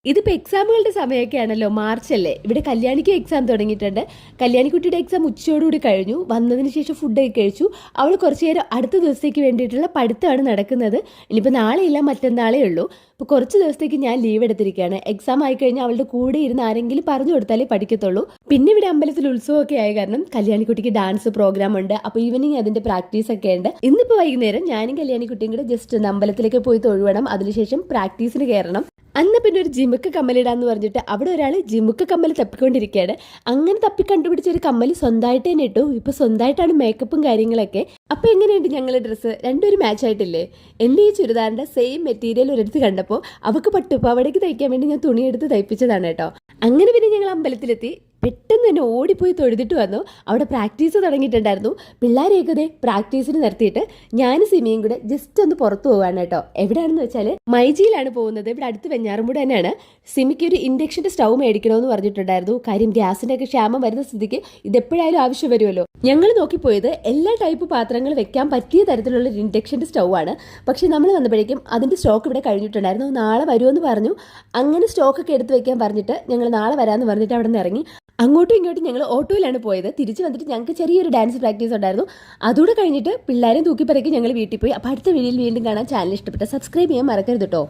ഇതിപ്പോൾ എക്സാമുകളുടെ സമയമൊക്കെയാണല്ലോ, മാർച്ച് അല്ലേ. ഇവിടെ കല്യാണിക്ക് എക്സാം തുടങ്ങിയിട്ടുണ്ട്. കല്യാണിക്കുട്ടിയുടെ എക്സാം ഉച്ചയോടുകൂടി കഴിഞ്ഞു. വന്നതിന് ശേഷം ഫുഡൊക്കെ കഴിച്ചു. അവൾ കുറച്ച് നേരം അടുത്ത ദിവസത്തേക്ക് വേണ്ടിയിട്ടുള്ള പഠിത്തമാണ് നടക്കുന്നത്. ഇനിയിപ്പോൾ നാളെയില്ല, മറ്റന്നാളേ ഉള്ളൂ. ഇപ്പോൾ കുറച്ച് ദിവസത്തേക്ക് ഞാൻ ലീവ് എടുത്തിരിക്കുകയാണ്. എക്സാം ആയിക്കഴിഞ്ഞാൽ അവളുടെ കൂടെ ഇരുന്ന് ആരെങ്കിലും പറഞ്ഞു കൊടുത്താലേ പഠിക്കത്തുള്ളൂ. പിന്നെ ഇവിടെ അമ്പലത്തിൽ ഉത്സവമൊക്കെ ആയ കാരണം കല്യാണിക്കുട്ടിക്ക് ഡാൻസ് പ്രോഗ്രാം ഉണ്ട്. അപ്പോൾ ഈവനിങ് അതിൻ്റെ പ്രാക്ടീസ് ഒക്കെ ഉണ്ട്. ഇന്നിപ്പോൾ വൈകുന്നേരം ഞാനും കല്യാണിക്കുട്ടിയും കൂടെ ജസ്റ്റ് ഒന്ന് അമ്പലത്തിലേക്ക് പോയി തൊഴുവണം. അതിനുശേഷം പ്രാക്ടീസിന് കയറണം. അന്ന് പിന്നെ ഒരു ജിമുക്ക് കമ്മലിടാന്ന് പറഞ്ഞിട്ട് അവിടെ ഒരാൾ ജിമുക്ക് കമ്മൽ തപ്പിക്കൊണ്ടിരിക്കുകയാണ്. അങ്ങനെ തപ്പി കണ്ടുപിടിച്ച ഒരു കമ്മൽ സ്വന്തമായിട്ട് തന്നെ ഇട്ടു. ഇപ്പൊ സ്വന്തമായിട്ടാണ് മേക്കപ്പും കാര്യങ്ങളൊക്കെ. അപ്പൊ എങ്ങനെയുണ്ട് ഞങ്ങളുടെ ഡ്രസ്സ്? രണ്ടൊരു മാച്ച് ആയിട്ടില്ലേ? എൻ്റെ ഈ ചുരിദാറിന്റെ സെയിം മെറ്റീരിയൽ ഒരിടത്ത് കണ്ടപ്പോൾ അവൾക്ക് പട്ടുപാവാടയ്ക്ക് തയ്ക്കാൻ വേണ്ടി ഞാൻ തുണിയെടുത്ത് തയ്പ്പിച്ചതാണ് കേട്ടോ. അങ്ങനെ പിന്നെ ഞങ്ങൾ അമ്പലത്തിലെത്തി. പെട്ടെന്ന് തന്നെ ഓടിപ്പോയി തൊഴുതിട്ട് വന്നു. അവിടെ പ്രാക്ടീസ് തുടങ്ങിയിട്ടുണ്ടായിരുന്നു. പിള്ളേരെയൊക്കെ പ്രാക്ടീസിന് നിർത്തിയിട്ട് ഞാനും സിമിയും കൂടെ ജസ്റ്റ് ഒന്ന് പുറത്തു പോവാണ് കേട്ടോ. എവിടെയാണെന്ന് വെച്ചാൽ മൈജിയിലാണ് പോകുന്നത്. ഇവിടെ അടുത്ത് വെഞ്ഞാറുമൂട് തന്നെയാണ്. സിമിക്ക് ഒരു ഇൻഡക്ഷൻ്റെ സ്റ്റൗ മേടിക്കണമെന്ന് പറഞ്ഞിട്ടുണ്ടായിരുന്നു. കാര്യം ഗ്യാസിൻ്റെ ഒക്കെ ക്ഷാമം വരുന്ന സ്ഥിതിക്ക് ഇതെപ്പോഴായാലും ആവശ്യം വരുമല്ലോ. ഞങ്ങൾ നോക്കിപ്പോയത് എല്ലാ ടൈപ്പ് പാത്രങ്ങൾ വെക്കാൻ പറ്റിയ തരത്തിലുള്ള ഒരു ഇൻഡക്ഷൻ്റെ സ്റ്റൗ ആണ്. പക്ഷേ നമ്മൾ വന്നപ്പോഴേക്കും അതിൻ്റെ സ്റ്റോക്ക് ഇവിടെ കഴിഞ്ഞിട്ടുണ്ടായിരുന്നു. നാളെ വരുമെന്ന് പറഞ്ഞു. അങ്ങനെ സ്റ്റോക്കൊക്കെ എടുത്ത് വെക്കാൻ പറഞ്ഞിട്ട് ഞങ്ങൾ നാളെ വരാമെന്ന് പറഞ്ഞിട്ട് അവിടെ നിന്ന് ഇറങ്ങി. അങ്ങോട്ടും ഇങ്ങോട്ടും ഞങ്ങൾ ഓട്ടോയിലാണ് പോയത്. തിരിച്ച് വന്നിട്ട് ഞങ്ങൾക്ക് ചെറിയൊരു ഡാൻസ് പ്രാക്ടീസ് ഉണ്ടായിരുന്നു. അതുകൂടെ കഴിഞ്ഞിട്ട് പിള്ളേരെ തൂക്കിപ്പറക്കി ഞങ്ങൾ വീട്ടിൽ പോയി. അപ്പോൾ അടുത്ത വീഡിയോയിൽ വീണ്ടും കാണാൻ. ചാനൽ ഇഷ്ടപ്പെട്ട സബ്സ്ക്രൈബ് ചെയ്യാൻ മറക്കരുത് കേട്ടോ.